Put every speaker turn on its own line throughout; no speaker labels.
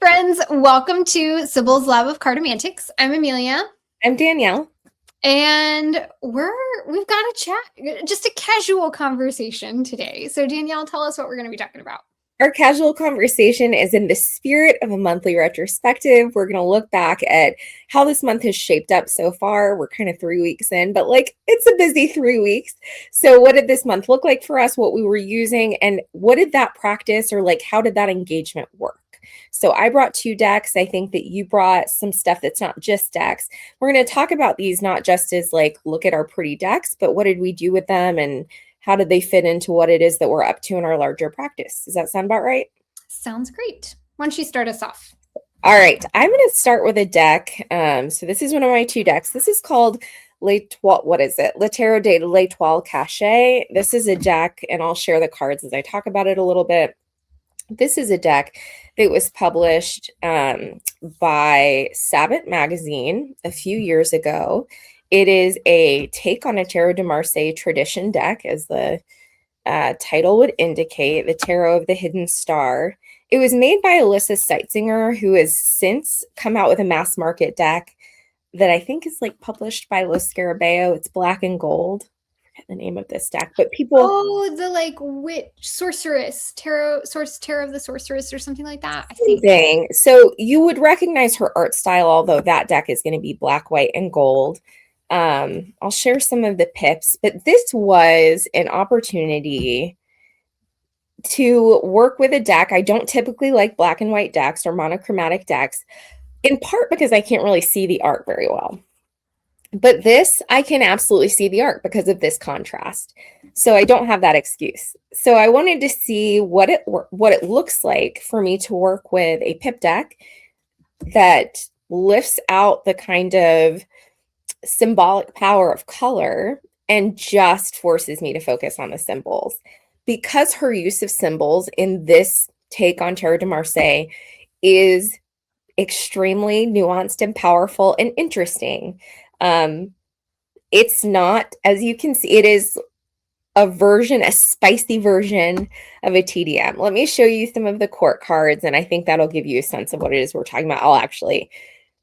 friends, welcome to Sibyl's Lab of Cartomantics. I'm Amelia.
I'm Danielle.
And we've got a chat, just a casual conversation today. So Danielle, tell us what we're going to be talking about.
Our casual conversation is in the spirit of a monthly retrospective. We're going to look back at how this month has shaped up so far. We're kind of 3 weeks in, but it's a busy 3 weeks. So what did this month look like for us, what we were using, and what did that practice or how did that engagement work? So I brought 2 decks. I think that you brought some stuff that's not just decks. We're going to talk about these not just as look at our pretty decks, but what did we do with them and how did they fit into what it is that we're up to in our larger practice? Does that sound about right?
Sounds great. Why don't you start us off?
All right. I'm going to start with a deck. So this is one of my 2 decks. This is called what is it? Le Tarot de l'Étoile Cachée. This is a deck, and I'll share the cards as I talk about it a little bit. This is a deck that was published by Sabat magazine a few years ago. It is a take on a Tarot de Marseille tradition deck, as the title would indicate, the Tarot of the Hidden Star. It was made by Elisa Seitzinger, who has since come out with a mass market deck that I think is published by Lo Scarabeo. It's black and gold. I forget the name of this deck, but people...
Oh, the witch, sorceress, tarot of the sorceress or something like that, I think.
Thing. So you would recognize her art style, although that deck is going to be black, white, and gold. I'll share some of the pips, but this was an opportunity to work with a deck. I don't typically like black and white decks or monochromatic decks, in part because I can't really see the art very well. But this, I can absolutely see the art because of this contrast. So I don't have that excuse. So I wanted to see what it looks like for me to work with a pip deck that lifts out the kind of symbolic power of color and just forces me to focus on the symbols. Because her use of symbols in this take on Tarot de Marseille is extremely nuanced and powerful and interesting. It's not, as you can see, it is a spicy version of a TDM. Let me show you some of the court cards, and I think that'll give you a sense of what it is we're talking about. I'll actually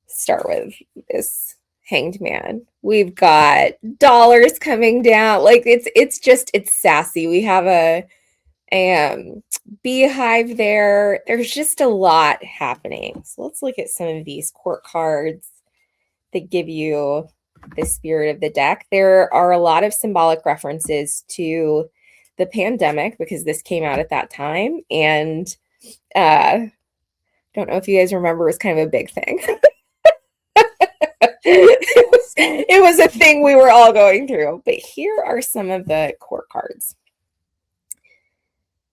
start with this Hanged Man. We've got dollars coming down. It's sassy. We have a beehive there. There's just a lot happening. So let's look at some of these court cards that give you the spirit of the deck. There are a lot of symbolic references to the pandemic because this came out at that time. And don't know if you guys remember, it was kind of a big thing. It was a thing we were all going through. But here are some of the court cards.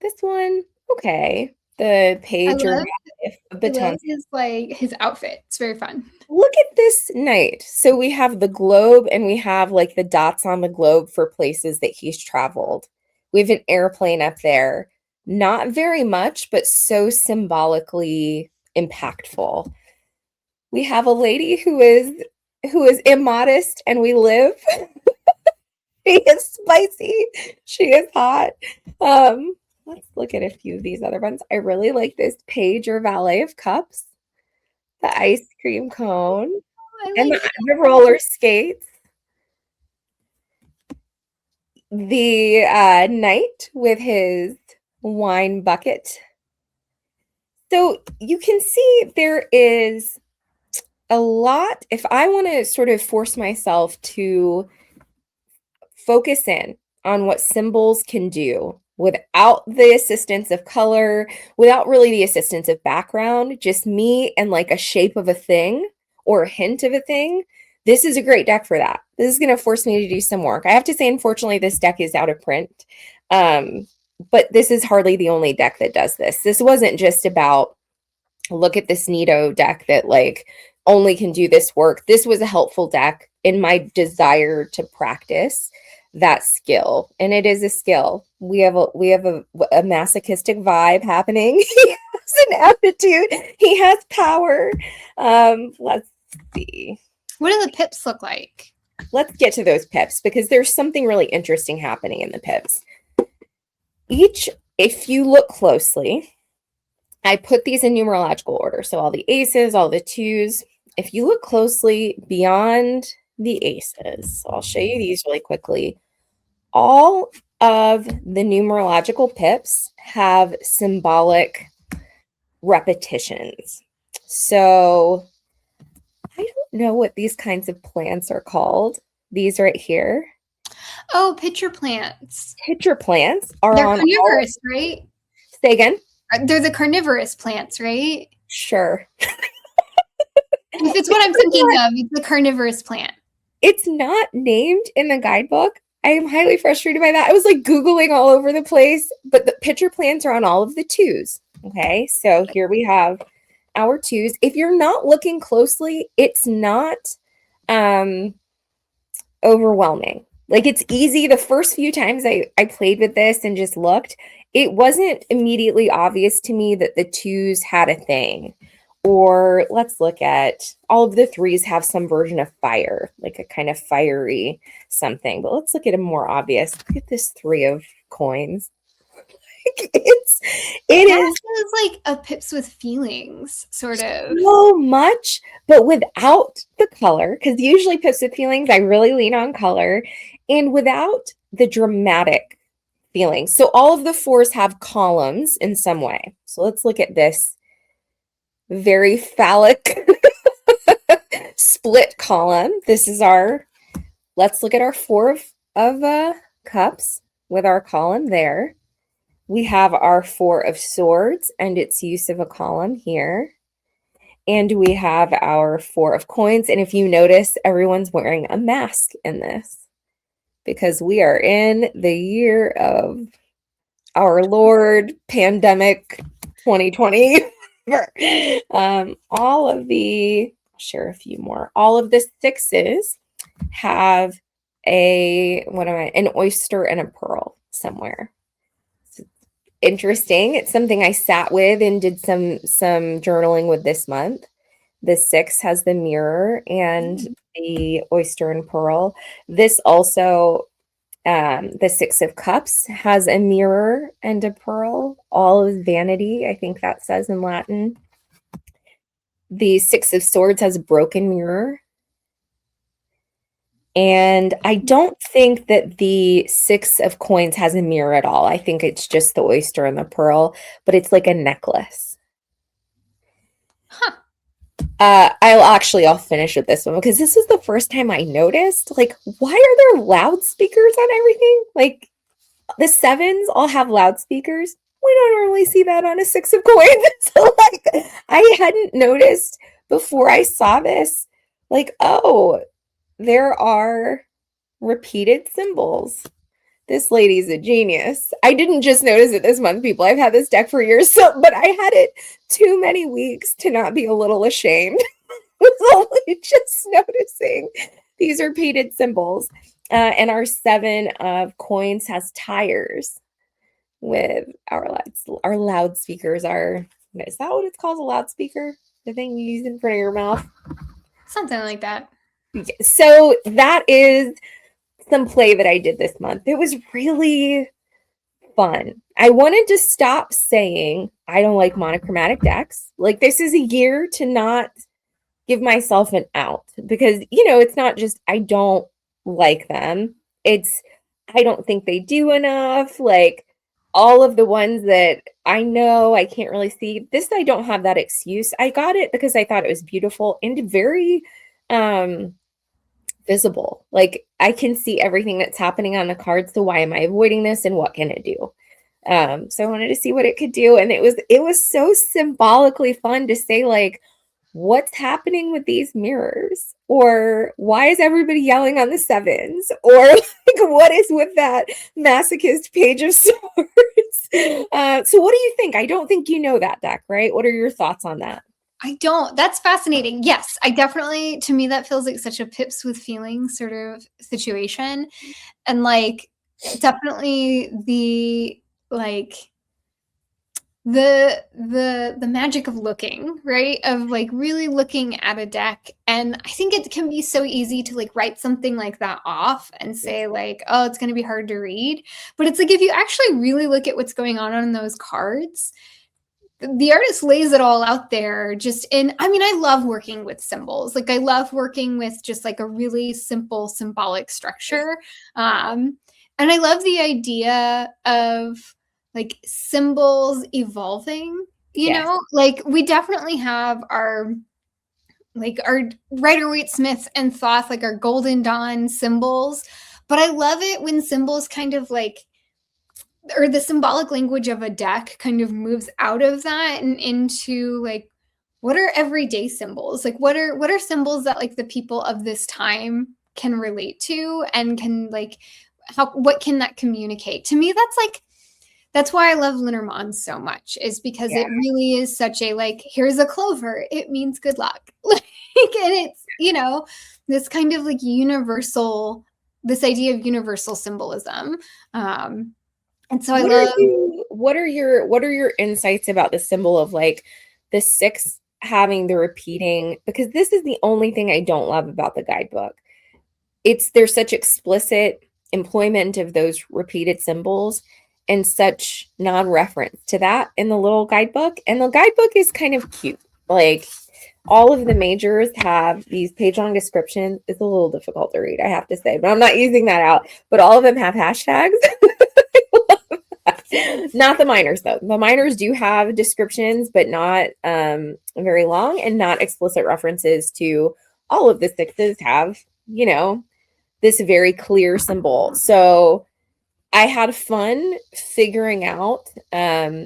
This one, okay. The page of
the his outfit. It's very fun.
Look at this knight. So we have the globe and we have the dots on the globe for places that he's traveled. We have an airplane up there. Not very much, but so symbolically impactful. We have a lady who is immodest and we live. She is spicy. She is hot. Let's look at a few of these other ones. I really like this page or valet of cups, the ice cream cone, and the roller skates. The knight with his wine bucket. So you can see there is a lot. If I want to sort of force myself to focus in on what symbols can do without the assistance of color, without really the assistance of background, just me and a shape of a thing or a hint of a thing, this is a great deck for that. This is going to force me to do some work. I have to say, unfortunately, this deck is out of print. But this is hardly the only deck that does this. This wasn't just about, look at this neato deck that only can do this work. This was a helpful deck in my desire to practice that skill, and it is a skill. We have a masochistic vibe happening. He has an attitude. He has power. Let's see.
What do the pips look like?
Let's get to those pips because there's something really interesting happening in the pips. If you look closely, I put these in numerological order. So all the aces, all the twos. If you look closely beyond the aces, so I'll show you these really quickly. All of the numerological pips have symbolic repetitions. So I don't know what these kinds of plants are called. These right here.
Oh, pitcher plants.
Pitcher plants are
They're
on
carnivorous, right?
Say again?
They're the carnivorous plants, right?
Sure.
If it's what I'm thinking of, it's the carnivorous plant.
It's not named in the guidebook. I am highly frustrated by that. I was like Googling all over the place, but the pitcher plants are on all of the twos. Okay, so here we have our twos. If you're not looking closely, it's not overwhelming. Like it's easy. The first few times I played with this and just looked, it wasn't immediately obvious to me that the twos had a thing. Or let's look at all of the threes have some version of fire, like a kind of fiery something. But let's look at a more obvious. Look at this three of coins. It is
like a pips with feelings, sort of.
So much, but without the color, because usually pips with feelings, I really lean on color, and without the dramatic feelings. So all of the fours have columns in some way. So let's look at this very phallic split column. This is let's look at our four of cups with our column there. We have our four of swords and its use of a column here. And we have our four of coins. And if you notice, everyone's wearing a mask in this because we are in the year of our Lord pandemic 2020. All of the, I'll share a few more. All of the sixes have an oyster and a pearl somewhere. So interesting. It's something I sat with and did some journaling with this month. The six has the mirror and the oyster and pearl. This also, the six of cups has a mirror and a pearl. All is vanity, I think that says in Latin. The six of swords has a broken mirror. And I don't think that the six of coins has a mirror at all. I think it's just the oyster and the pearl, but it's like a necklace.
Huh.
I'll finish with this one because this is the first time I noticed, like, why are there loudspeakers on everything? Like, the sevens all have loudspeakers. We don't normally see that on a six of coins. So, like, I hadn't noticed before I saw this, like, oh, there are repeated symbols. This lady's a genius. I didn't just notice it this month, people. I've had this deck for years, but I had it too many weeks to not be a little ashamed. Was only just noticing these repeated symbols. And our seven of coins has tires with our loudspeakers. Is that what it's called? A loudspeaker? The thing you use in front of your mouth?
Something like that.
So that is some play that I did this month. It was really fun. I wanted to stop saying I don't like monochromatic decks. Like, this is a year to not give myself an out because, it's not just I don't like them. It's I don't think they do enough. Like, all of the ones that I know I can't really see. This, I don't have that excuse. I got it because I thought it was beautiful and very visible. Like, I can see everything that's happening on the cards. So why am I avoiding this and what can it do? So I wanted to see what it could do. And it was so symbolically fun to say, like, what's happening with these mirrors? Or why is everybody yelling on the sevens? Or like, what is with that masochist page of swords? So what do you think? I don't think you know that deck, right? What are your thoughts on that?
I don't. That's fascinating. Yes, I definitely, to me, that feels like such a pips with feelings sort of situation. And like, definitely the magic of looking, right? Of like really looking at a deck. And I think it can be so easy to like write something like that off and say like, oh, it's going to be hard to read. But it's like, if you actually really look at what's going on those cards, the artist lays it all out there just in, I mean, I love working with symbols. Like I love working with just like a really simple symbolic structure. And I love the idea of like symbols evolving, you
Yes.
know, like we definitely have our Rider-Waite-Smith and Thoth, like our Golden Dawn symbols. But I love it when symbols kind of like, or the symbolic language of a deck kind of moves out of that and into like, what are everyday symbols? Like what are symbols that like the people of this time can relate to and can like, what can that communicate? To me, that's why I love Lenormand so much, is because
Yeah.
it really is such a like, here's a clover, it means good luck. Like, and it's, you know, this kind of like universal, this idea of universal symbolism. And so I love,
What are your insights about the symbol of like the 6 having the repeating? Because this is the only thing I don't love about the guidebook. There's such explicit employment of those repeated symbols and such non-reference to that in the little guidebook. And the guidebook is kind of cute. Like all of the majors have these page-long descriptions. It's a little difficult to read, I have to say, but I'm not using that out. But all of them have hashtags. Not the minors, though. The minors do have descriptions, but not very long and not explicit references to all of the 6s have, you know, this very clear symbol. So I had fun figuring out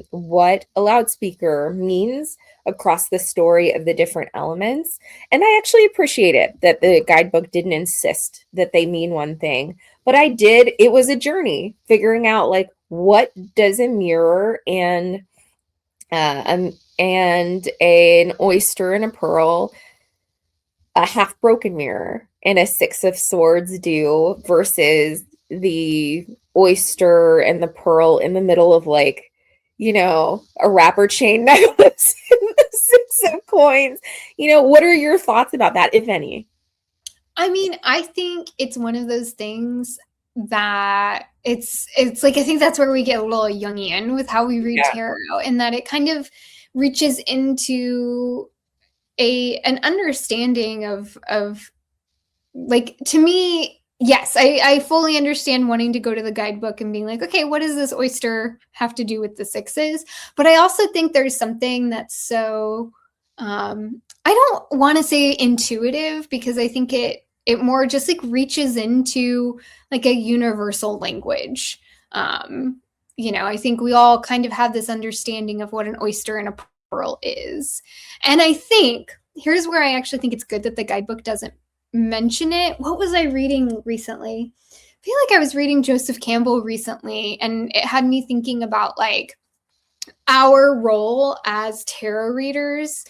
what a loudspeaker means across the story of the different elements. And I actually appreciate it that the guidebook didn't insist that they mean one thing. But it was a journey figuring out like, what does a mirror and an oyster and a pearl, a half broken mirror and a 6 of swords do versus the oyster and the pearl in the middle of like, you know, a wrapper chain necklace and the 6 of coins. You know, what are your thoughts about that, if any?
I mean, I think it's one of those things that it's like, I think that's where we get a little Jungian with how we read tarot, and that it kind of reaches into an understanding of like, to me, yes, I fully understand wanting to go to the guidebook and being like, okay, what does this oyster have to do with the 6s? But I also think there's something that's so, I don't want to say intuitive, because I think it more just like reaches into like a universal language. You know, I think we all kind of have this understanding of what an oyster and a pearl is. And I think here's where I actually think it's good that the guidebook doesn't mention it. What was I reading recently? I feel like I was reading Joseph Campbell recently, and it had me thinking about like our role as tarot readers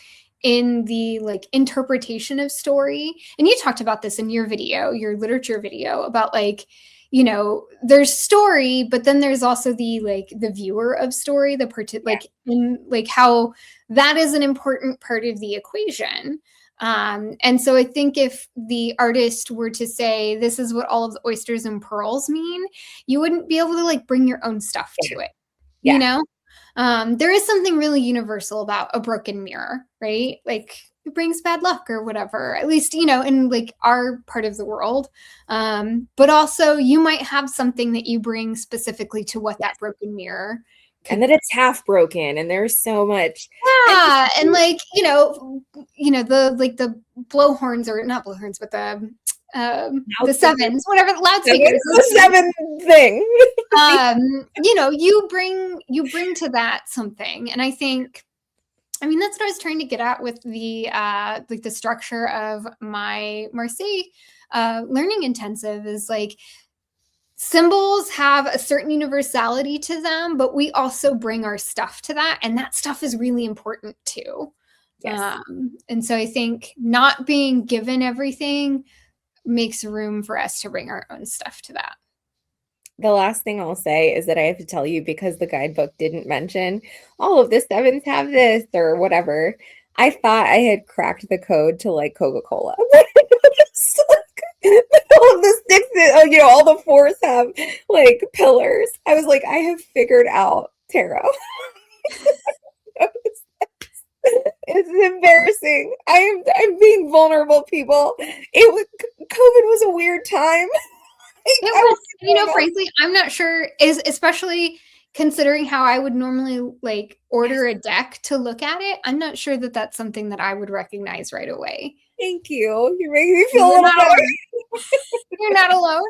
in the like interpretation of story. And you talked about this in your video, your literature video, about like, you know, there's story, but then there's also the like the viewer of story, the like in like how that is an important part of the equation. And so I think if the artist were to say, this is what all of the oysters and pearls mean, you wouldn't be able to like bring your own stuff to it, you know? There is something really universal about a broken mirror, right? Like it brings bad luck or whatever, at least, you know, in like our part of the world. But also you might have something that you bring specifically to what that broken mirror
and that it's half broken, and there's so much.
Yeah, and like, you know, the like the blowhorns, or not blowhorns, but the 7s, whatever, loudspeakers.
The 7 thing.
You know, you bring to that something. And I think, I mean, that's what I was trying to get at with the like the structure of my Marseille learning intensive, is like symbols have a certain universality to them, but we also bring our stuff to that, and that stuff is really important too. Yes. And so I think not being given everything makes room for us to bring our own stuff to that.
The last thing I'll say is that I have to tell you, because the guidebook didn't mention all of the 7s have this or whatever, I thought I had cracked the code to like Coca-Cola. All of the 6s, you know, all the 4s have like pillars. I was like, I have figured out tarot. It's embarrassing. I'm being vulnerable, people. COVID was a weird time.
It was, you know, frankly, I'm not sure, especially considering how I would normally like order a deck to look at it. I'm not sure that that's something that I would recognize right away.
Thank you. You're making me feel a little better.
You're not alone.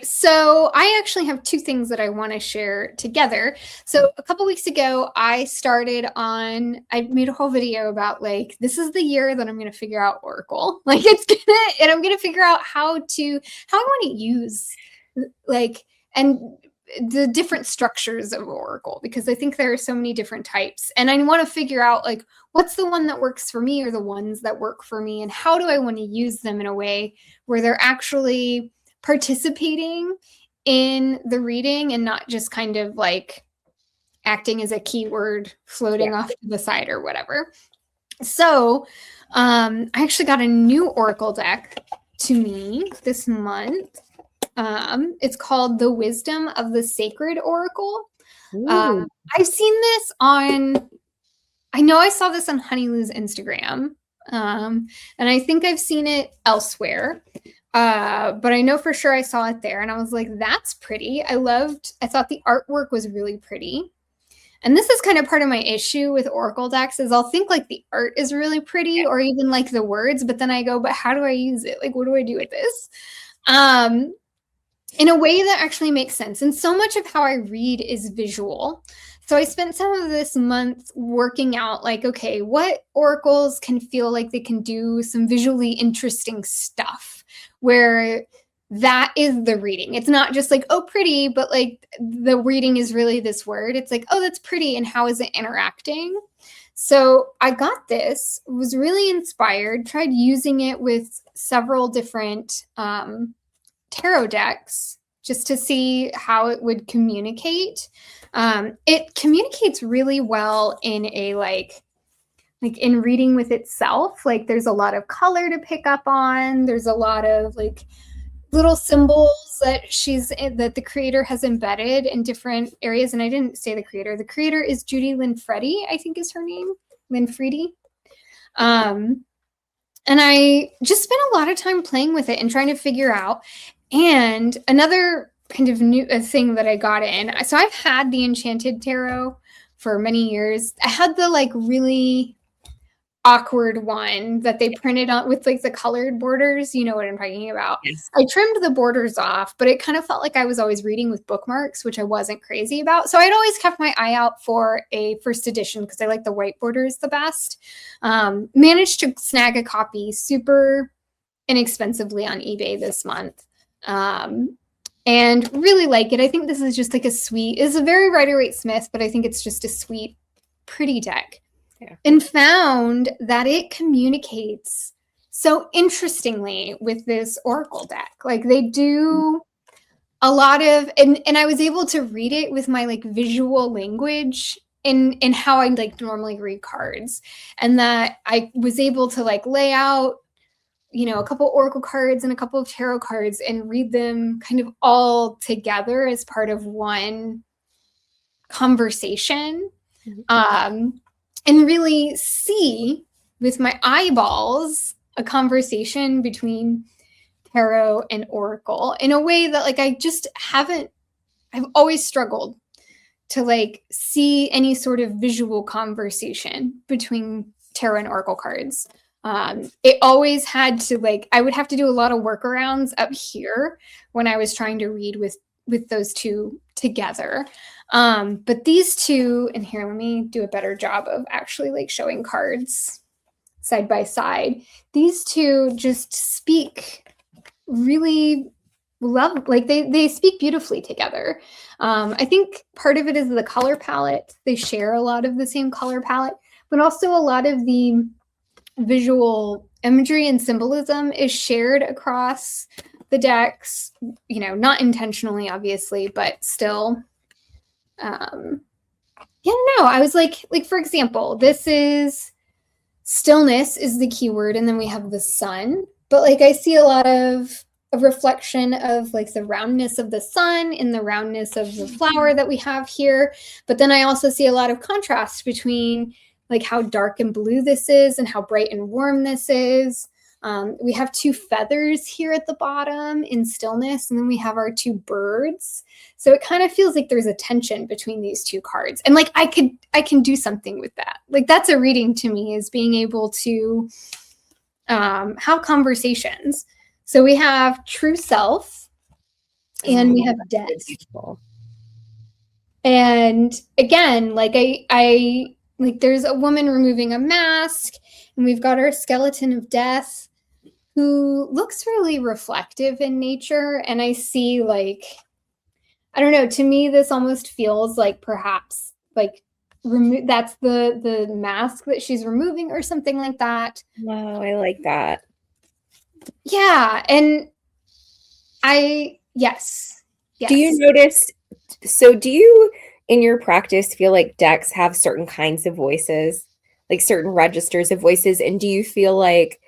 So I actually have two things that I want to share together. So a couple weeks ago, I made a whole video about like, this is the year that I'm going to figure out Oracle. Like and I'm going to figure out how I want to use like, and the different structures of Oracle, because I think there are so many different types. And I want to figure out like, what's the one that works for me or the ones that work for me? And how do I want to use them in a way where they're actually participating in the reading and not just kind of like acting as a keyword floating off to the side or whatever. So I actually got a new Oracle deck to me this month. It's called The Wisdom of the Sacred Oracle. I've seen this I know I saw this on Honeylou's Instagram, and I think I've seen it elsewhere. But I know for sure I saw it there and I was like, that's pretty. I thought the artwork was really pretty. And this is kind of part of my issue with Oracle decks is I'll think like the art is really pretty or even like the words, but then I go, but how do I use it? Like, what do I do with this? In a way that actually makes sense. And so much of how I read is visual. So I spent some of this month working out like, okay, what oracles can feel like they can do some visually interesting stuff where that is the reading. It's not just like, oh, pretty, but like the reading is really this word. It's like, oh, that's pretty. And how is it interacting? So I got this, was really inspired, tried using it with several different tarot decks just to see how it would communicate. It communicates really well in a like in reading with itself. Like there's a lot of color to pick up on. There's a lot of like little symbols that the creator has embedded in different areas. And I didn't say the creator. The creator is Judy Linfredi, I think is her name, Linfredi. And I just spent a lot of time playing with it and trying to figure out. And another kind of new thing that I got in. So I've had the Enchanted tarot for many years. I had the like really awkward one that they printed on with like the colored borders. You know what I'm talking about.
Yes.
I trimmed the borders off, but it kind of felt like I was always reading with bookmarks, which I wasn't crazy about. So I'd always kept my eye out for a first edition because I like the white borders the best. Managed to snag a copy super inexpensively on eBay this month. And really like it. I think this is just like it's a very Rider-Waite-Smith, but I think it's just a sweet, pretty deck. Yeah. And found that it communicates so interestingly with this Oracle deck. Like they do a lot of, and I was able to read it with my like visual language in how I like normally read cards. And that I was able to like lay out, you know, a couple Oracle cards and a couple of tarot cards and read them kind of all together as part of one conversation. And really see with my eyeballs a conversation between tarot and Oracle in a way that like I've always struggled to like see any sort of visual conversation between tarot and Oracle cards. It always had to like, I would have to do a lot of workarounds up here when I was trying to read with those two together. But these two, and here, let me do a better job of actually like showing cards side by side. These two just speak really like they speak beautifully together. I think part of it is the color palette. They share a lot of the same color palette, but also a lot of the visual imagery and symbolism is shared across the decks, you know, not intentionally, obviously, but still. I was like, for example, this is stillness is the keyword, and then we have the sun. But like I see a lot of a reflection of like the roundness of the sun and the roundness of the flower that we have here. But then I also see a lot of contrast between like how dark and blue this is and how bright and warm this is. We have 2 feathers here at the bottom in stillness, and then we have our 2 birds. So it kind of feels like there's a tension between these 2 cards. And like I can do something with that. Like that's a reading to me, is being able to have conversations. So we have true self and we have death. And again, like I like there's a woman removing a mask, and we've got our skeleton of death who looks really reflective in nature. And I see, like, I don't know, to me, this almost feels like perhaps like that's the mask that she's removing or something like that.
Wow, I like that.
Yeah. And yes.
Do you notice, so do you in your practice feel like decks have certain kinds of voices, like certain registers of voices? And do you feel like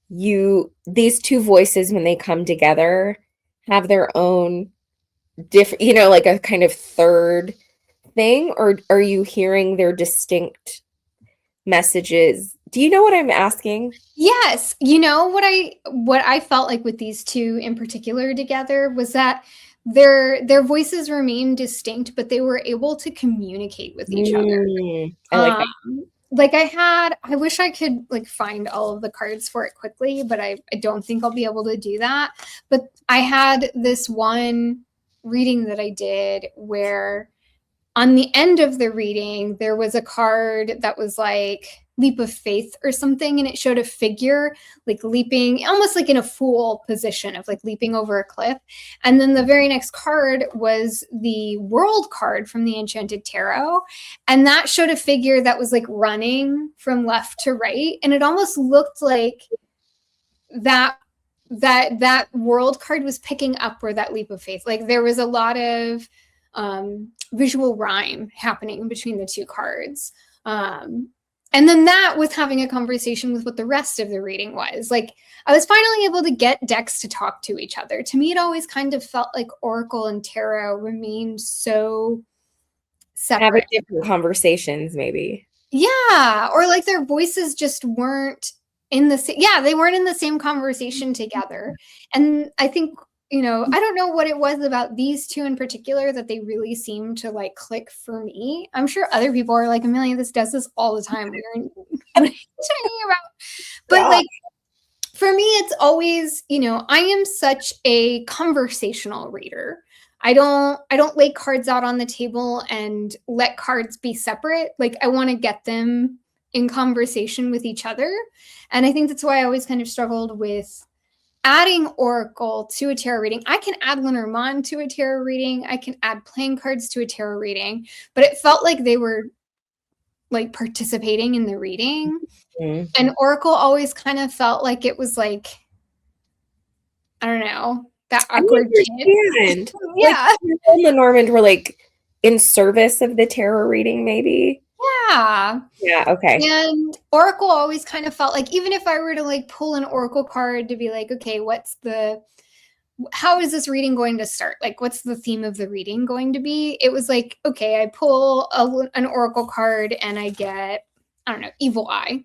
these 2 voices, when they come together, have their own different, like a kind of third thing, or are you hearing their distinct messages? Do you know what I'm asking?
Yes. You know what I felt like with these 2 in particular together was that their voices remain distinct, but they were able to communicate with each other.
I like that.
Like I wish I could like find all of the cards for it quickly, but I don't think I'll be able to do that. But I had this one reading that I did where on the end of the reading, there was a card that was like leap of faith or something. And it showed a figure like leaping almost like in a fool position of like leaping over a cliff. And then the very next card was the world card from the Enchanted Tarot. And that showed a figure that was like running from left to right. And it almost looked like that world card was picking up where that leap of faith, like there was a lot of visual rhyme happening between the 2 cards. And then that was having a conversation with what the rest of the reading was. Like I was finally able to get decks to talk to each other. To me, it always kind of felt like Oracle and Tarot remained so separate.
Having different conversations, maybe.
Yeah. Or like their voices just weren't in the same, they weren't in the same conversation together. And I think, I don't know what it was about these 2 in particular that they really seemed to like click for me. I'm sure other people are like, Amelia, this does this all the time. What are you talking about? But like, for me, it's always, I am such a conversational reader. I don't lay cards out on the table and let cards be separate. Like I want to get them in conversation with each other. And I think that's why I always kind of struggled with adding Oracle to a tarot reading. I can add Lenormand to a tarot reading. I can add playing cards to a tarot reading, but it felt like they were like participating in the reading. Mm-hmm. And Oracle always kind of felt like it was like, I don't know, that awkward kid.
Yeah. Like, Lenormand were like in service of the tarot reading, maybe.
Yeah.
Yeah. Okay.
And Oracle always kind of felt like, even if I were to like pull an Oracle card to be like, okay, how is this reading going to start? Like, what's the theme of the reading going to be? It was like, okay, I pull an Oracle card and I get, I don't know, Evil Eye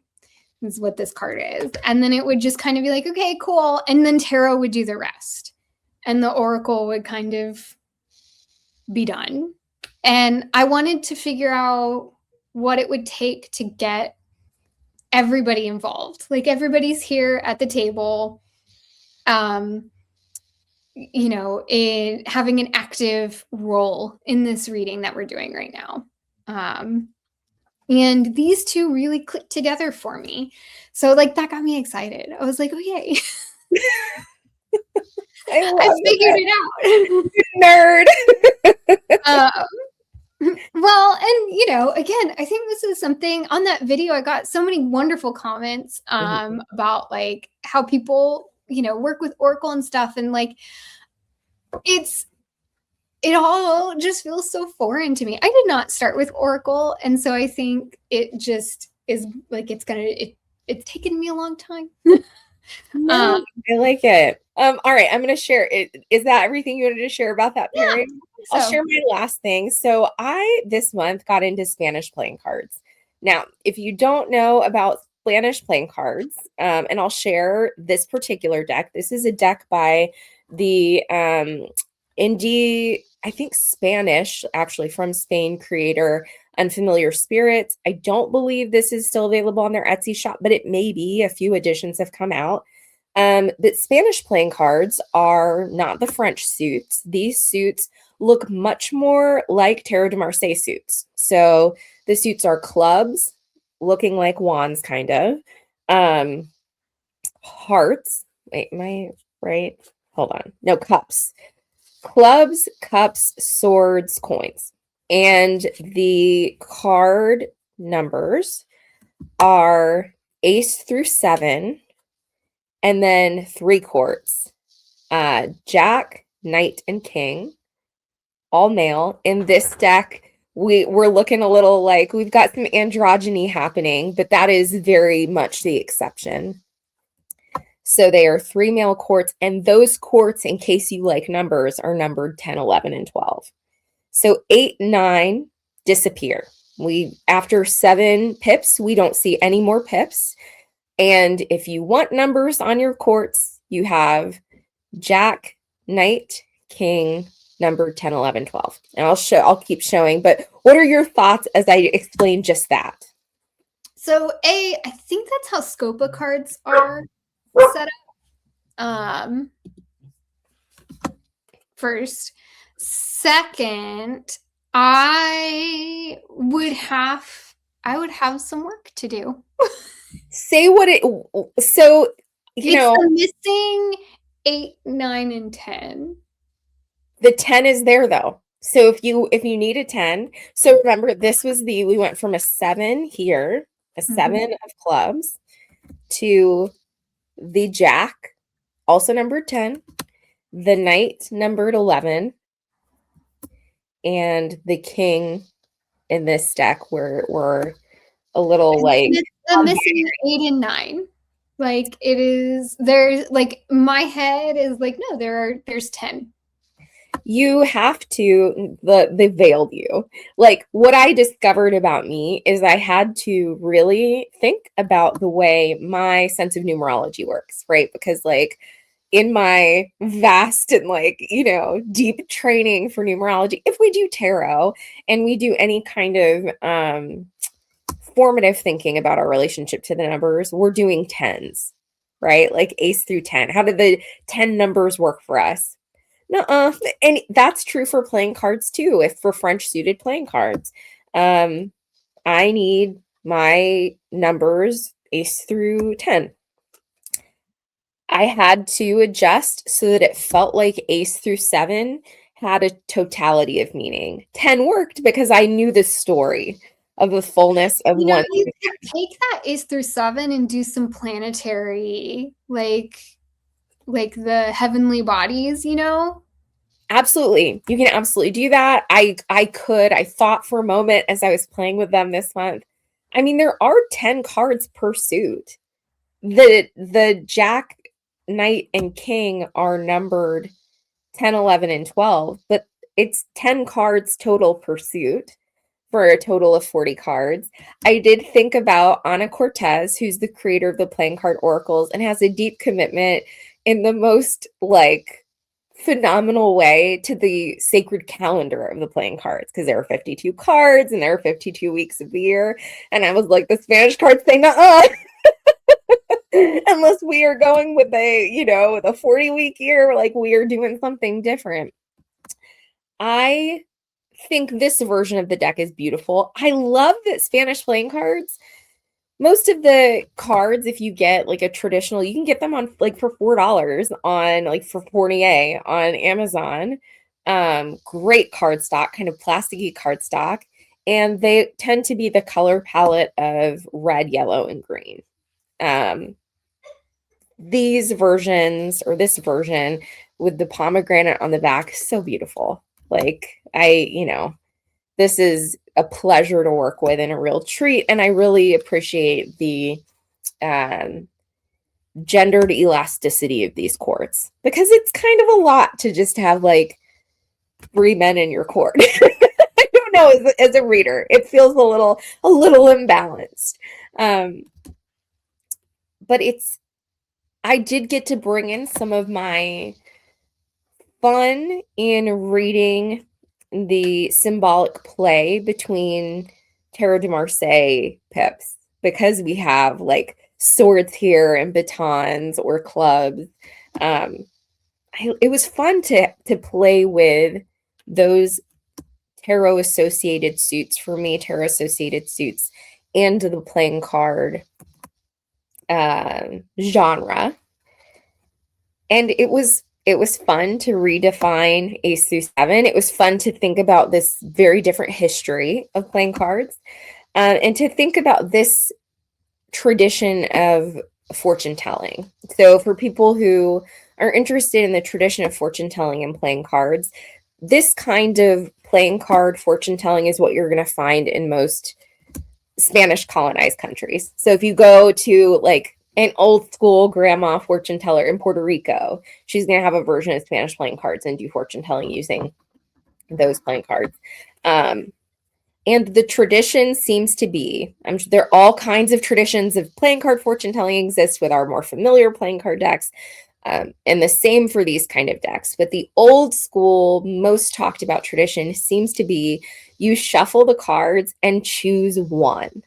is what this card is. And then it would just kind of be like, okay, cool. And then Tarot would do the rest. And the Oracle would kind of be done. And I wanted to figure out what it would take to get everybody involved. Like everybody's here at the table, in having an active role in this reading that we're doing right now. And these 2 really clicked together for me. So like that got me excited. I was like, oh yay. I figured it out. Nerd. Well, and again, I think this is something on that video. I got so many wonderful comments about like how people, work with Oracle and stuff. And like, it all just feels so foreign to me. I did not start with Oracle. And so I think it just is like, it's taken me a long time.
I like it. All right, I'm going to share it. Is that everything you wanted to share about that pairing? Yeah, I'll share my last thing. So I, this month, got into Spanish playing cards. Now, if you don't know about Spanish playing cards, and I'll share this particular deck. This is a deck by the indie, I think Spanish, actually from Spain, creator Unfamiliar Spirits. I don't believe this is still available on their Etsy shop, but it may be. A few editions have come out. But Spanish playing cards are not the French suits. These suits look much more like Tarot de Marseille suits. So the suits are clubs, looking like wands, kind of. Hearts. Wait, am I right? Hold on. No, cups. Clubs, cups, swords, coins. And the card numbers are ace through 7, and then 3 courts. Jack, knight, and king, all male. In this deck, we're looking a little like we've got some androgyny happening, but that is very much the exception. So they are 3 male courts, and those courts, in case you like numbers, are numbered 10, 11, and 12. So 8, 9 disappear. After 7 pips, we don't see any more pips. And if you want numbers on your courts, you have Jack, Knight, King, number 10, 11, 12. And I'll keep showing, but what are your thoughts as I explain just that?
So I think that's how Scopa cards are set up. First. Second, I would have some work to do.
Say what it, so, you know.
Missing 8, 9, and 10.
The 10 is there though. So if you need a 10, so remember we went from a 7 here, a 7 of clubs, to the Jack, also numbered 10, the Knight numbered 11, and the King in this deck were a little like
the missing 8 and 9. Like it is there's like my head is like no, there's 10.
You have to, they veiled you. Like what I discovered about me is I had to really think about the way my sense of numerology works, right? Because like in my vast and like, deep training for numerology, if we do tarot and we do any kind of formative thinking about our relationship to the numbers, we're doing 10s, right? Like ace through 10. How did the 10 numbers work for us? Nuh-uh. And that's true for playing cards too. If for French suited playing cards, I need my numbers ace through 10. I had to adjust so that it felt like ace through 7 had a totality of meaning. 10 worked because I knew the story of the fullness of one.
You could take that ace through 7 and do some planetary, like the heavenly bodies,
Absolutely. You can absolutely do that. I thought for a moment as I was playing with them this month. I mean, there are 10 cards per suit. The Jack, Knight, and King are numbered 10, 11, and 12, but it's 10 cards total per suit for a total of 40 cards. I did think about Ana Cortez, who's the creator of the Playing Card Oracles and has a deep commitment in the most like phenomenal way to the sacred calendar of the playing cards, because there are 52 cards and there are 52 weeks of the year. And I was like, the Spanish cards say nuh-uh. Unless we are going with with a 40-week year, like we are doing something different. I think this version of the deck is beautiful. I love that Spanish playing cards, most of the cards, if you get like a traditional, you can get them on like for $4 on like for Fournier on Amazon. Great cardstock, kind of plasticky cardstock. And they tend to be the color palette of red, yellow, and green. These versions, or this version with the pomegranate on the back, so beautiful. Like this is a pleasure to work with and a real treat. And I really appreciate the gendered elasticity of these courts, because it's kind of a lot to just have like 3 men in your court. I don't don't know, as a reader, it feels a little imbalanced. But I did get to bring in some of my fun in reading the symbolic play between Tarot de Marseille pips, because we have like swords here and batons or clubs. It was fun to play with those tarot associated suits, for me, tarot associated suits, and the playing card genre. And it was fun to redefine Ace through 7. It was fun to think about this very different history of playing cards, and to think about this tradition of fortune telling. So for people who are interested in the tradition of fortune telling and playing cards, this kind of playing card fortune telling is what you're going to find in most Spanish colonized countries. So if you go to like an old school grandma fortune teller in Puerto Rico, she's going to have a version of Spanish playing cards and do fortune telling using those playing cards. And the tradition seems to be, there are all kinds of traditions of playing card fortune telling exist with our more familiar playing card decks, and the same for these kind of decks. But the old school, most talked about tradition seems to be you shuffle the cards and choose one.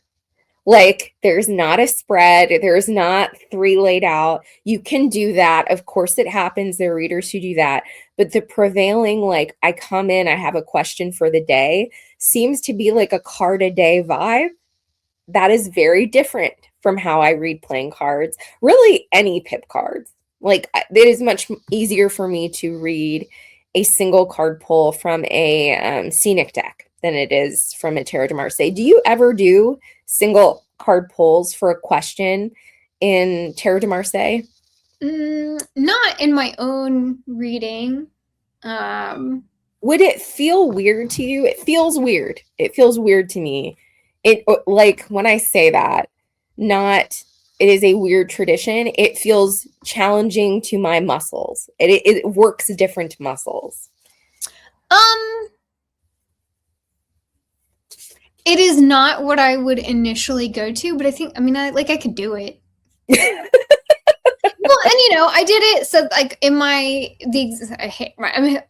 Like, there's not a spread. There's not 3 laid out. You can do that. Of course, it happens. There are readers who do that. But the prevailing, like, I come in, I have a question for the day, seems to be like a card a day vibe. That is very different from how I read playing cards. Really, any pip cards. Like, it is much easier for me to read a single card pull from a scenic deck than it is from a Tarot de Marseille. Do you ever do single card pulls for a question in Tarot de Marseille?
Not in my own reading.
Would it feel weird to you? It feels weird. It feels weird to me. It, like, when I say that, not it is a weird tradition, it feels challenging to my muscles. It works different muscles.
It is not what I would initially go to, but I could do it. Well, and I did it. So like in I'm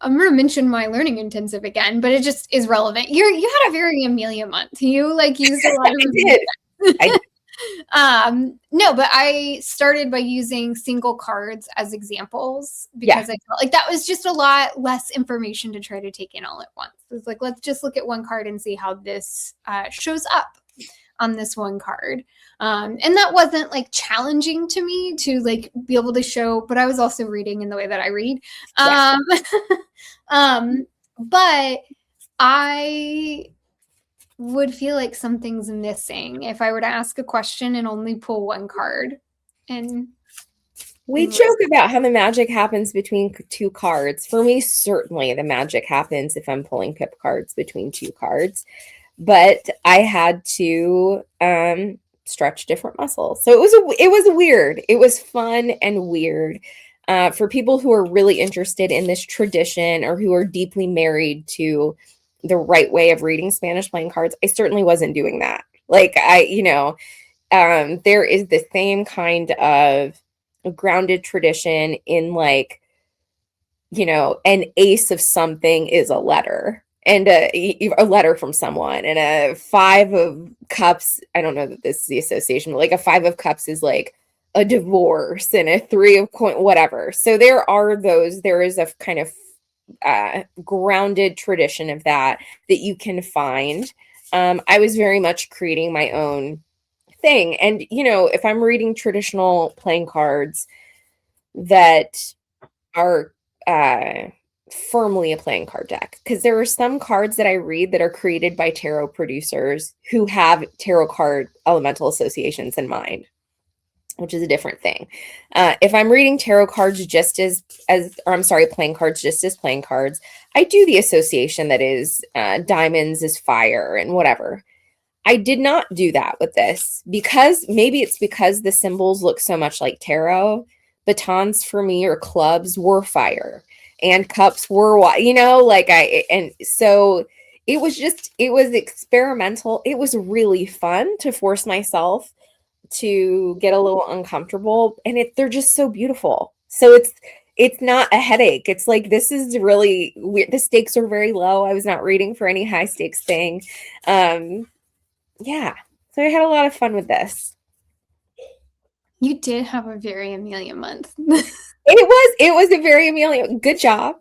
going to mention my learning intensive again, but it just is relevant. You had a very Amelia month. You like used a lot of.
I did.
No, but I started by using single cards as examples because I felt like that was just a lot less information to try to take in all at once. It was like, let's just look at one card and see how this shows up on this one card. And that wasn't like challenging to me to like be able to show, but I was also reading in the way that I read. But I would feel like something's missing if I were to ask a question and only pull one card. And
we joke about how the magic happens between 2 cards. For me, certainly the magic happens if I'm pulling pip cards between 2 cards. But I had to stretch different muscles. So it was weird. It was fun and weird. For people who are really interested in this tradition or who are deeply married to the right way of reading Spanish playing cards, I certainly wasn't doing that. Like there is the same kind of grounded tradition in like, an ace of something is a letter. And a letter from someone, and a 5 of cups, I don't know that this is the association, but like a 5 of cups is like a divorce, and a 3 of coin, whatever. So there is a kind of grounded tradition of that you can find. I was very much creating my own thing. And, if I'm reading traditional playing cards that are firmly a playing card deck, because there are some cards that I read that are created by tarot producers who have tarot card elemental associations in mind, which is a different thing. If I'm reading tarot cards playing cards just as playing cards, I do the association that is diamonds is fire and whatever. I did not do that with this because maybe it's because the symbols look so much like tarot. Batons for me, or clubs, were fire, and cups were, and so it was experimental. It was really fun to force myself to get a little uncomfortable, and they're just so beautiful. So it's not a headache. It's like, this is really weird. The stakes are very low. I was not reading for any high stakes thing. Yeah. So I had a lot of fun with this.
You did have a very Amelia month.
It was a very Amelia. Good job.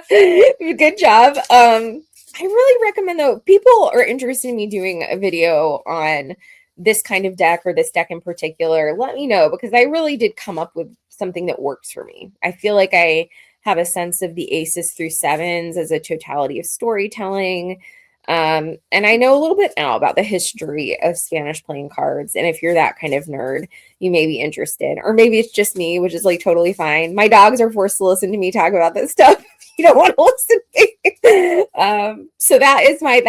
Good job. I really recommend, though, people are interested in me doing a video on this kind of deck or this deck in particular, let me know, because I really did come up with something that works for me. I feel like I have a sense of the aces through sevens as a totality of storytelling. And I know a little bit now about the history of Spanish playing cards. And if you're that kind of nerd, you may be interested. Or maybe it's just me, which is like totally fine. My dogs are forced to listen to me talk about this stuff. You don't want to listen to me. So that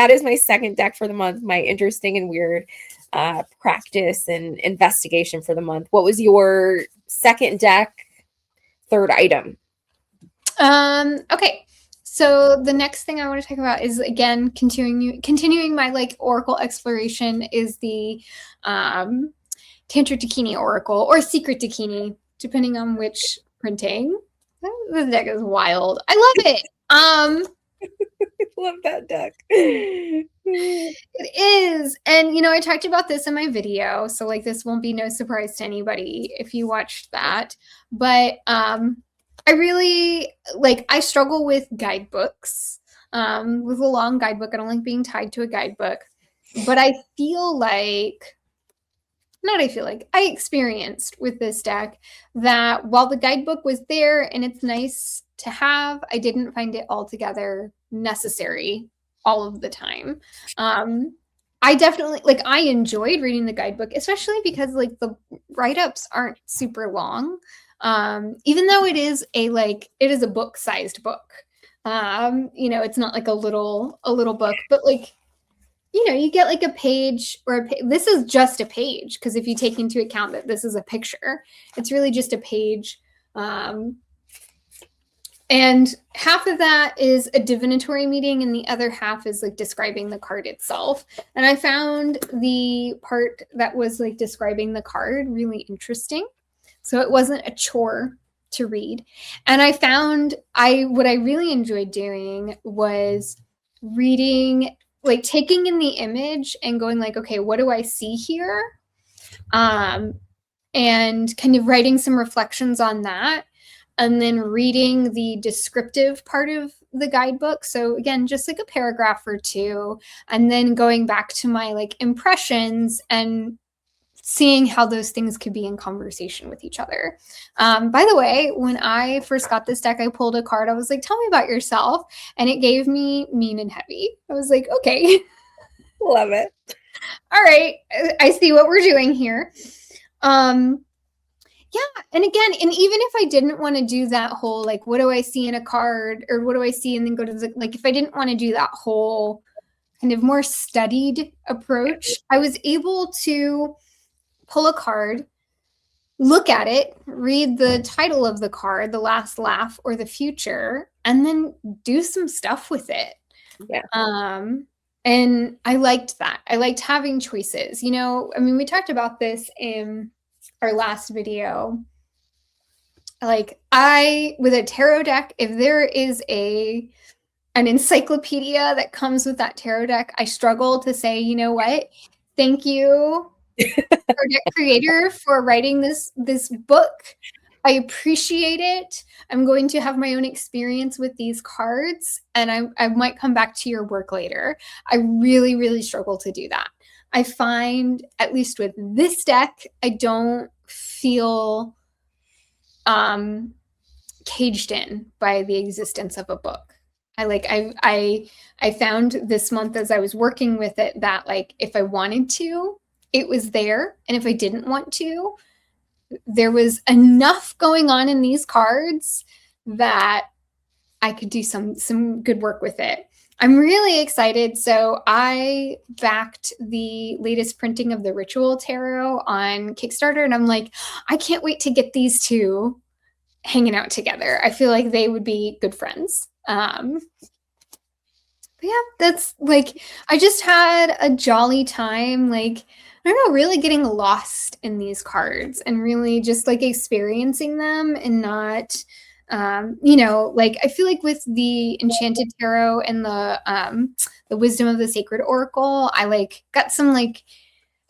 is my second deck for the month, my interesting and weird practice and investigation for the month. What was your second deck, third item?
Okay. So the next thing I want to talk about is, again, continuing my like Oracle exploration, is the Tantra Dakini Oracle, or Secret Dakini, depending on which printing. This deck is wild. I love it.
I love that deck.
It is. And, you know, I talked about this in my video, so like this won't be no surprise to anybody if you watched that. But I really, like, I struggle with guidebooks, with a long guidebook. I don't like being tied to a guidebook. But I experienced with this deck that while the guidebook was there and it's nice to have, I didn't find it altogether necessary all of the time. I definitely, like, I enjoyed reading the guidebook, especially because like the write-ups aren't super long. Even though it is a book-sized book. You know, it's not like a little book, but like, you know, you get like a page or this is just a page, because if you take into account that this is a picture, it's really just a page. And half of that is a divinatory meeting, and the other half is like describing the card itself. And I found the part that was like describing the card really interesting. So it wasn't a chore to read. And I found what I really enjoyed doing was reading, like taking in the image and going like, okay, what do I see here? And kind of writing some reflections on that, and then reading the descriptive part of the guidebook. So again, just like a paragraph or two, and then going back to my like impressions and seeing how those things could be in conversation with each other. By the way, when I first got this deck, I pulled a card. I was like, tell me about yourself. And it gave me mean and heavy. I was like, okay.
Love it.
All right. I see what we're doing here. Yeah. And again, and even if I didn't want to do that whole, like, what do I see in a card, or what do I see and then go to the, like, if I didn't want to do that whole kind of more studied approach, I was able to pull a card, look at it, read the title of the card, The Last Laugh or The Future, and then do some stuff with it.
Yeah.
And I liked that. I liked having choices. You know, I mean, we talked about this in our last video. Like, with a tarot deck, if there is an encyclopedia that comes with that tarot deck, I struggle to say, you know what? Thank you, project creator, for writing this book. I appreciate it. I'm going to have my own experience with these cards, and I might come back to your work later. I really, really struggle to do that. I find, at least with this deck, I don't feel caged in by the existence of a book. I found this month, as I was working with it, that like if I wanted to, it was there, and if I didn't want to, there was enough going on in these cards that I could do some good work with it. I'm really excited. So I backed the latest printing of the Ritual Tarot on Kickstarter, and I'm like, I can't wait to get these two hanging out together. I feel like they would be good friends. But yeah, that's like, I just had a jolly time, like, I don't know, really getting lost in these cards and really just like experiencing them and not, you know, like I feel like with the Enchanted Tarot and the Wisdom of the Sacred Oracle, I like got some like,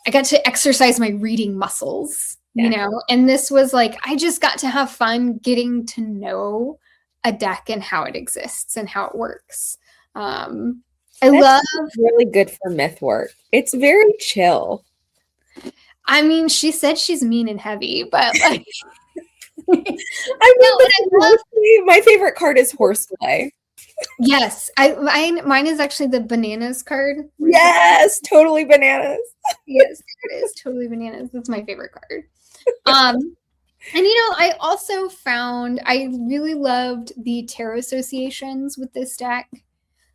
I got to exercise my reading muscles, you know, and this was like, I just got to have fun getting to know a deck and how it exists and how it works.
That's love really good for myth work. It's very chill.
I mean, she said she's mean and heavy, but like
I love my favorite card is Horseplay.
Yes, mine is actually the bananas card.
Yes, totally bananas.
Yes, it is totally bananas. That's my favorite card. And you know, I also found I really loved the tarot associations with this deck.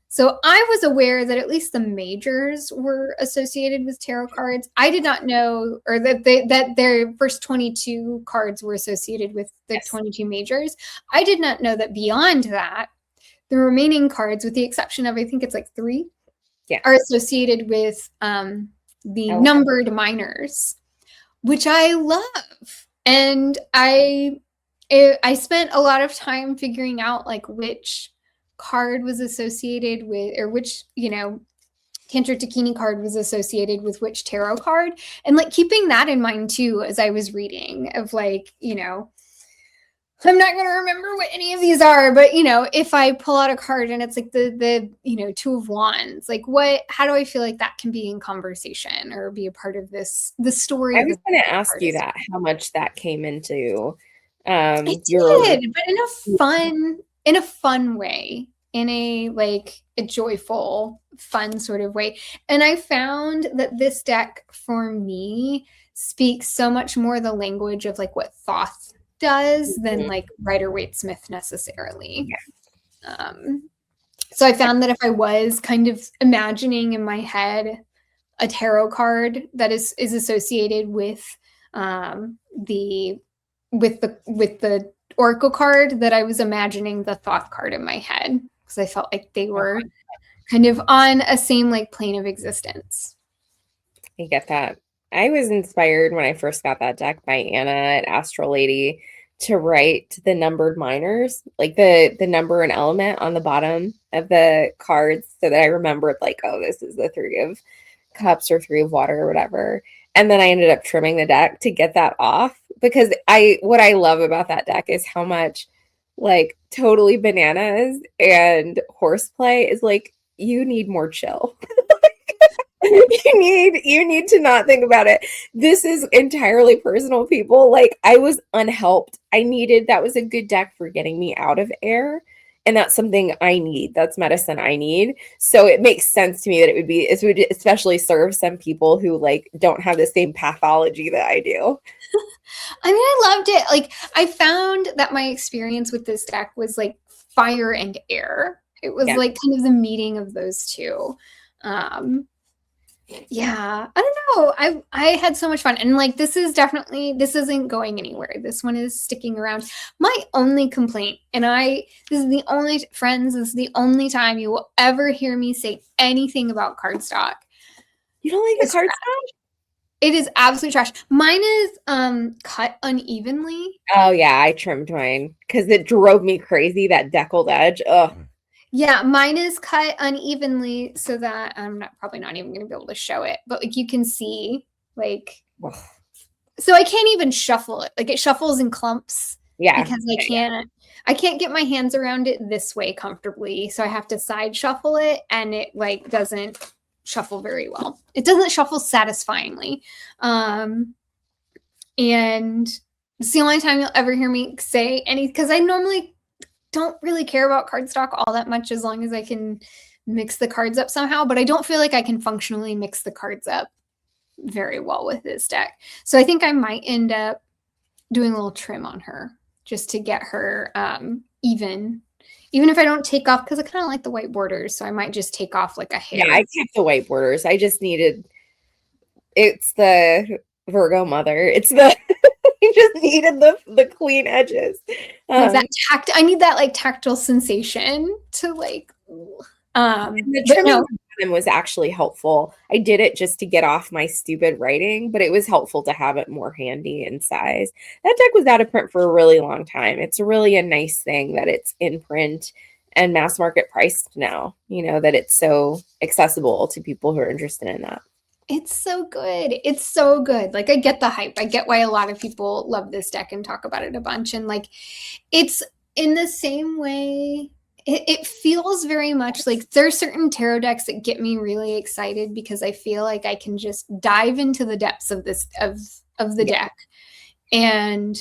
So I was aware that at least the majors were associated with tarot cards. I did not know, or that their first 22 cards were associated with the 22 majors. I did not know that beyond that, the remaining cards, with the exception of I think it's like 3, are associated with the numbered minors, which I love. And I spent a lot of time figuring out like which card was associated with, or which, you know, Tantra Takini card was associated with which tarot card, and like keeping that in mind too as I was reading, of like, you know, I'm not going to remember what any of these are, but you know, if I pull out a card and it's like the you know, 2 of Wands, like how do I feel like that can be in conversation or be a part of the story?
I was going to ask you that, how much that came into
it did, but in a fun way, in a like a joyful, fun sort of way. And I found that this deck for me speaks so much more the language of like what Thoth does than like Rider-Waite-Smith necessarily. So I found that if I was kind of imagining in my head a tarot card that is associated with the Oracle card, that I was imagining the Thoth card in my head, because I felt like they were kind of on a same like plane of existence.
I get that. I was inspired when I first got that deck by Anna at Astral Lady to write the numbered minors, like the number and element on the bottom of the cards, so that I remembered like, oh, this is the 3 of Cups or 3 of Water or whatever. And then I ended up trimming the deck to get that off, because what I love about that deck is how much like totally bananas and Horseplay is like, you need more chill. You need to not think about it. This is entirely personal, people. Like, I was unhelped. That was a good deck for getting me out of air. And that's something I need. That's medicine I need. So it makes sense to me that it would especially serve some people who like don't have the same pathology that I do.
I mean, I loved it. Like, I found that my experience with this deck was like fire and air. It was like kind of the meeting of those two. Yeah, I don't know. I had so much fun, and like this isn't going anywhere. This one is sticking around. My only complaint, and this is the only time you will ever hear me say anything about cardstock.
You don't like the cardstock?
It is absolute trash. Mine is cut unevenly.
Oh yeah, I trimmed mine because it drove me crazy, that deckled edge. Ugh.
Yeah, mine is cut unevenly so that I'm probably not even going to be able to show it, but like you can see, like, so I can't even shuffle it. Like it shuffles in clumps.
Yeah.
Because I can't get my hands around it this way comfortably. So I have to side shuffle it, and it like doesn't shuffle very well. It doesn't shuffle satisfyingly. And it's the only time you'll ever hear me say because I normally don't really care about cardstock all that much, as long as I can mix the cards up somehow, but I don't feel like I can functionally mix the cards up very well with this deck. So I think I might end up doing a little trim on her just to get her even if I don't take off, because I kind of like the white borders, so I might just take off like a hair.
Yeah, I kept the white borders. I just it's the Virgo mother. It's the you just needed the clean edges.
Like that I need that like tactile sensation to like,
The trimming was actually helpful. I did it just to get off my stupid writing, but it was helpful to have it more handy in size. That deck was out of print for a really long time. It's really a nice thing that it's in print and mass market priced now, that it's so accessible to people who are interested in that.
It's so good. It's so good. Like, I get the hype. I get why a lot of people love this deck and talk about it a bunch. And like, it's in the same way, it feels very much like there's certain tarot decks that get me really excited because I feel like I can just dive into the depths of this, of the deck and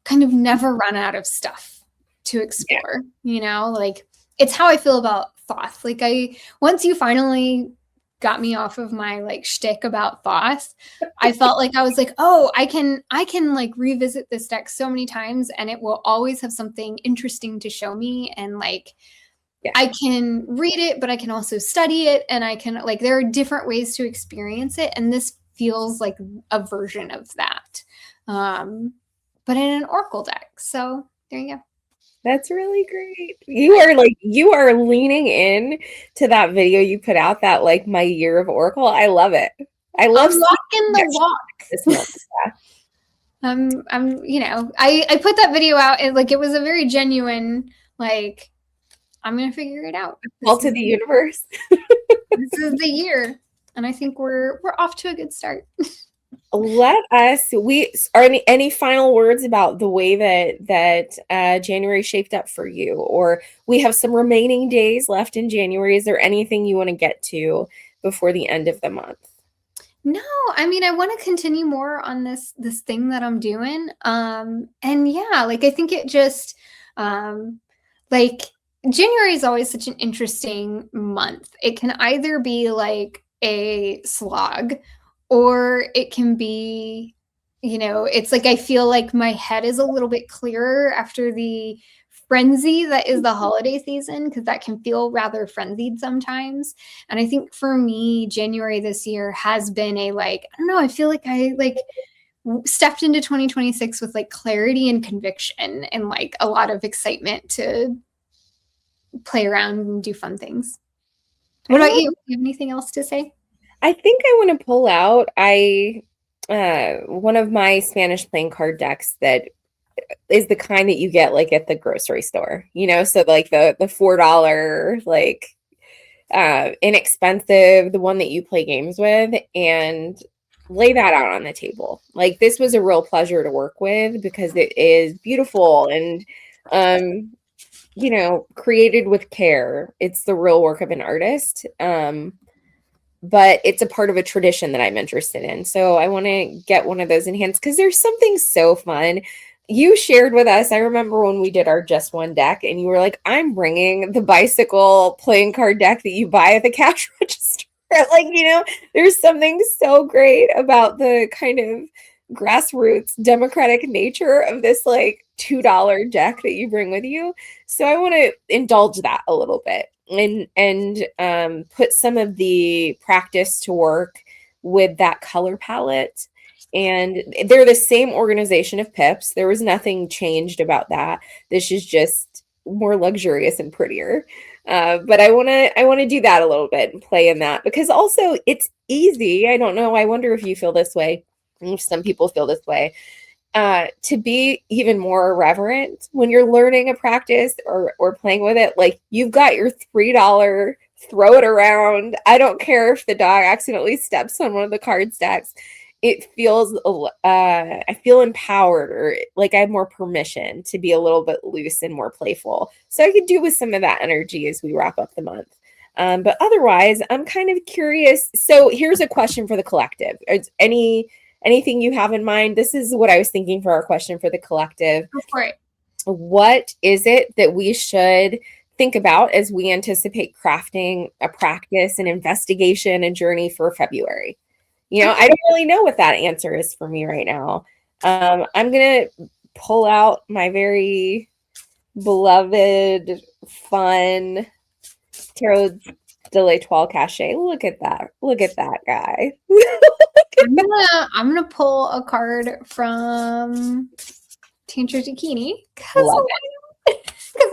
kind of never run out of stuff to explore, like it's how I feel about Thoth. Like, once you finally got me off of my like shtick about Thoth, I felt like I was like, oh, I can like revisit this deck so many times and it will always have something interesting to show me. And like, I can read it, but I can also study it. And I can like, there are different ways to experience it. And this feels like a version of that. But in an Oracle deck. So there you go.
That's really great. You are leaning in to that video you put out, that like my year of Oracle. I love it. I love
walking the walk this month. I put that video out and like it was a very genuine, like, I'm gonna figure it out.
Call to the universe.
This is the year. And I think we're off to a good start.
Let us, any final words about the way that January shaped up for you? Or we have some remaining days left in January. Is there anything you want to get to before the end of the month?
No, I mean, I want to continue more on this thing that I'm doing. And yeah, like, I think it just, like, January is always such an interesting month. It can either be like a slog, or it can be, it's like I feel like my head is a little bit clearer after the frenzy that is the holiday season, because that can feel rather frenzied sometimes. And I think for me, January this year has been a like, I don't know, I feel like I like stepped into 2026 with like clarity and conviction and like a lot of excitement to play around and do fun things. What about you? Do you have anything else to say?
I think I want to pull out one of my Spanish playing card decks that is the kind that you get like at the grocery store, so like the $4 like inexpensive, the one that you play games with, and lay that out on the table. Like, this was a real pleasure to work with because it is beautiful and created with care. It's the real work of an artist. But it's a part of a tradition that I'm interested in. So I want to get one of those in hands because there's something so fun. You shared with us, I remember when we did our Just One deck, and you were like, I'm bringing the bicycle playing card deck that you buy at the cash register. Like, there's something so great about the kind of grassroots democratic nature of this like $2 deck that you bring with you. So I want to indulge that a little bit and put some of the practice to work with that color palette. And they're the same organization of pips. There was nothing changed about that. This is just more luxurious and prettier. But I want to do that a little bit and play in that, because also it's easy. I don't know. I wonder if you feel this way. If some people feel this way. To be even more irreverent when you're learning a practice or playing with it. Like, you've got your $3, throw it around. I don't care if the dog accidentally steps on one of the card stacks. It feels, I feel empowered, or like I have more permission to be a little bit loose and more playful. So I could do with some of that energy as we wrap up the month. But otherwise, I'm kind of curious. So here's a question for the collective. Is anything you have in mind? This is what I was thinking for our question for the collective.
Go for it.
What is it that we should think about as we anticipate crafting a practice, an investigation, a journey for February? I don't really know what that answer is for me right now. I'm going to pull out my very beloved, fun Tarot de l'Étoile Cachée. Look at that. Look at that guy.
I'm gonna pull a card from Tantra Zucchini. Because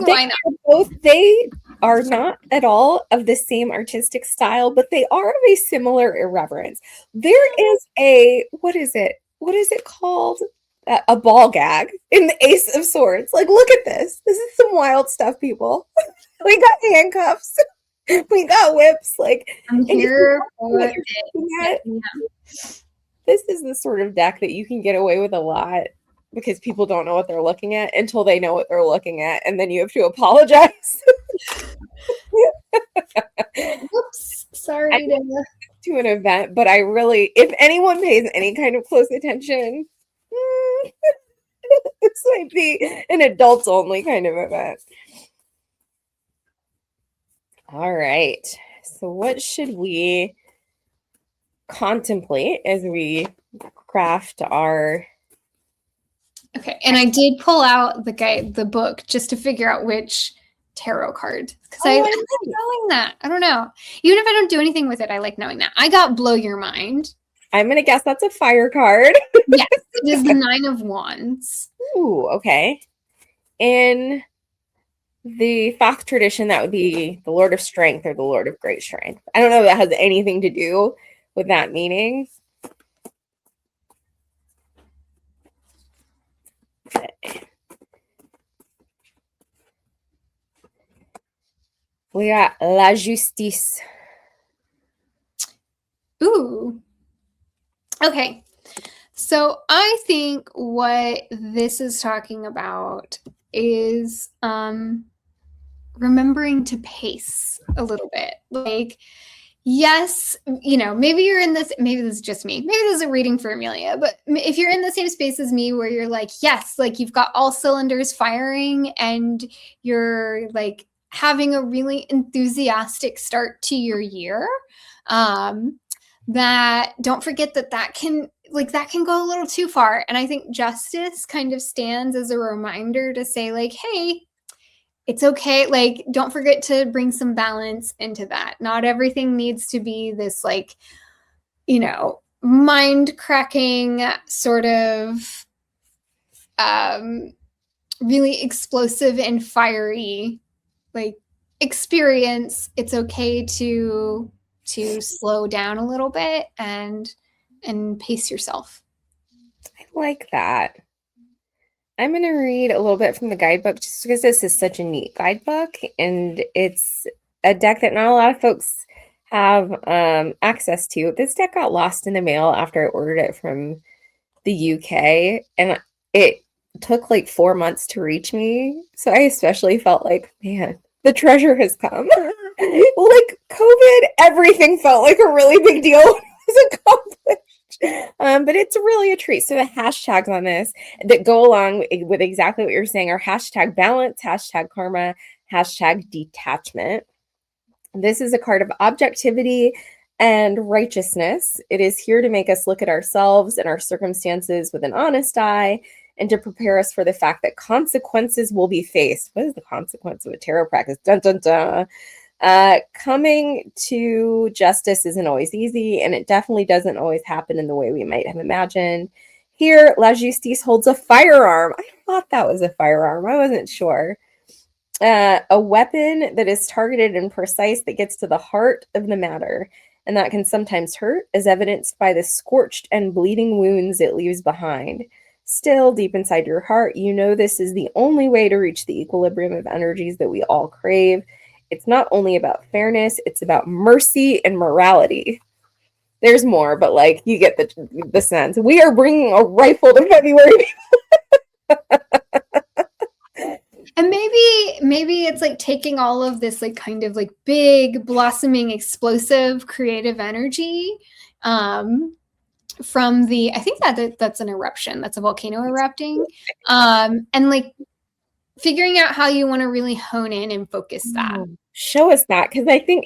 why not?
They are not at all of the same artistic style, but they are of a similar irreverence. There is a, what is it? What is it called? A ball gag in the Ace of Swords. Like, look at this. This is some wild stuff, people. We got handcuffs. We got whips. Like,
I'm here for it.
Yeah. This is the sort of deck that you can get away with a lot because people don't know what they're looking at until they know what they're looking at, and then you have to apologize.
Oops, sorry
to an event, but I really, if anyone pays any kind of close attention, this might be an adults only kind of event. All right. So what should we contemplate as we craft our...
Okay, and I did pull out the book just to figure out which tarot card, because I like knowing that. I don't know. Even if I don't do anything with it, I like knowing that. I got Blow Your Mind.
I'm going to guess that's a fire card.
Yes, it is the 9 of Wands.
Ooh, okay. In the Thoth tradition, that would be the Lord of Strength or the Lord of Great Strength. I don't know if that has anything to do with that meaning. We got La Justice.
Ooh. Okay. So I think what this is talking about is remembering to pace a little bit. Like, yes, you know, maybe you're in this, maybe this is just me. Maybe this is a reading for Amelia, but if you're in the same space as me where you're like, yes, like you've got all cylinders firing and you're like having a really enthusiastic start to your year, that don't forget that can go a little too far. And I think Justice kind of stands as a reminder to say like, hey, it's okay. Like, don't forget to bring some balance into that. Not everything needs to be this like, you know, mind cracking sort of really explosive and fiery like experience. It's okay to slow down a little bit and pace yourself.
I like that. I'm going to read a little bit from the guidebook just because this is such a neat guidebook, and it's a deck that not a lot of folks have access to. This deck got lost in the mail after I ordered it from the UK, and it took like 4 months to reach me. So I especially felt like, man, the treasure has come. Like COVID, everything felt like a really big deal when it was accomplished. But it's really a treat. So the hashtags on this that go along with exactly what you're saying are hashtag balance, hashtag karma, hashtag detachment. This is a card of objectivity and righteousness. It is here to make us look at ourselves and our circumstances with an honest eye and to prepare us for the fact that consequences will be faced. What is the consequence of a tarot practice? Dun, dun, dun. Coming to justice isn't always easy, and it definitely doesn't always happen in the way we might have imagined. Here, La Justice holds a firearm. I thought that was a firearm. I wasn't sure. A weapon that is targeted and precise that gets to the heart of the matter, and that can sometimes hurt, as evidenced by the scorched and bleeding wounds it leaves behind. Still, deep inside your heart, you know this is the only way to reach the equilibrium of energies that we all crave. It's not only about fairness, it's about mercy and morality. There's more, but like you get the sense. We are bringing a rifle to February.
And maybe it's like taking all of this like kind of like big blossoming explosive creative energy from the, I think that's an eruption, that's a volcano erupting, and like figuring out how you want to really hone in and focus that.
Show us that, because I think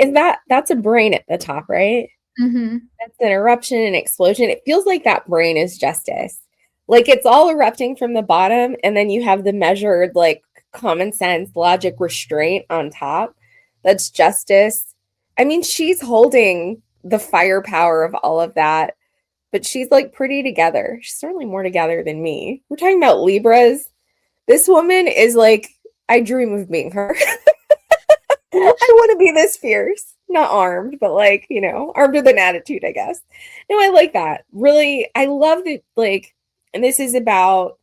that's a brain at the top, right?
Mm-hmm.
That's an eruption and explosion. It feels like that brain is justice. Like it's all erupting from the bottom, and then you have the measured, like common sense, logic, restraint on top. That's justice. I mean, she's holding the firepower of all of that, but she's like pretty together. She's certainly more together than me. We're talking about Libras. This woman is like, I dream of being her. want to be this fierce, not armed, but like, armed with an attitude, I guess. No, I like that. Really, I love that, like, and this is about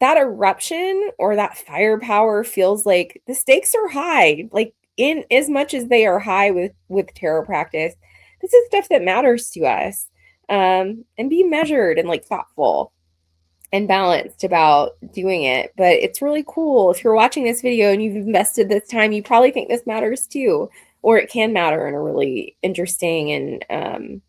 that eruption or that firepower feels like the stakes are high. Like, in as much as they are high with tarot practice, this is stuff that matters to us. And be measured and like thoughtful and balanced about doing it. But it's really cool. If you're watching this video and you've invested this time, you probably think this matters too, or it can matter in a really interesting and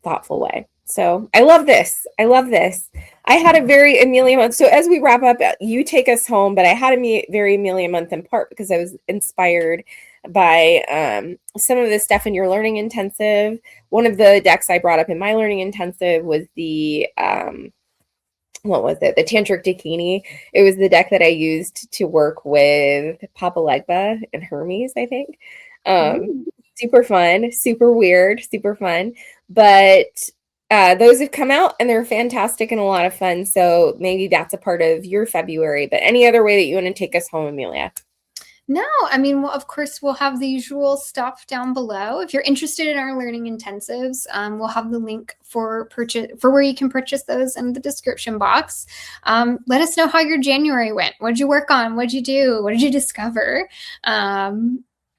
thoughtful way. So I love this. I love this. I had a very Amelia month. So as we wrap up, you take us home, but I had a very Amelia month in part because I was inspired by some of the stuff in your learning intensive. One of the decks I brought up in my learning intensive was the what was it? The Tantric Dakini. It was the deck that I used to work with Papa Legba and Hermes, I think. Super fun, super weird, super fun. But those have come out and they're fantastic and a lot of fun. So maybe that's a part of your February. But any other way that you want to take us home, Amelia?
No, I mean, well, of course, we'll have the usual stuff down below. If you're interested in our learning intensives, we'll have the link for where you can purchase those in the description box. Let us know how your January went. What did you work on? What did you do? What did you discover?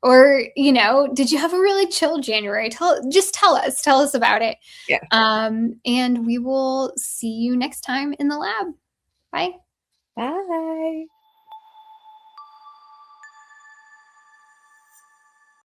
Or, did you have a really chill January? Tell us about it.
Yeah.
And we will see you next time in the lab. Bye.
Bye.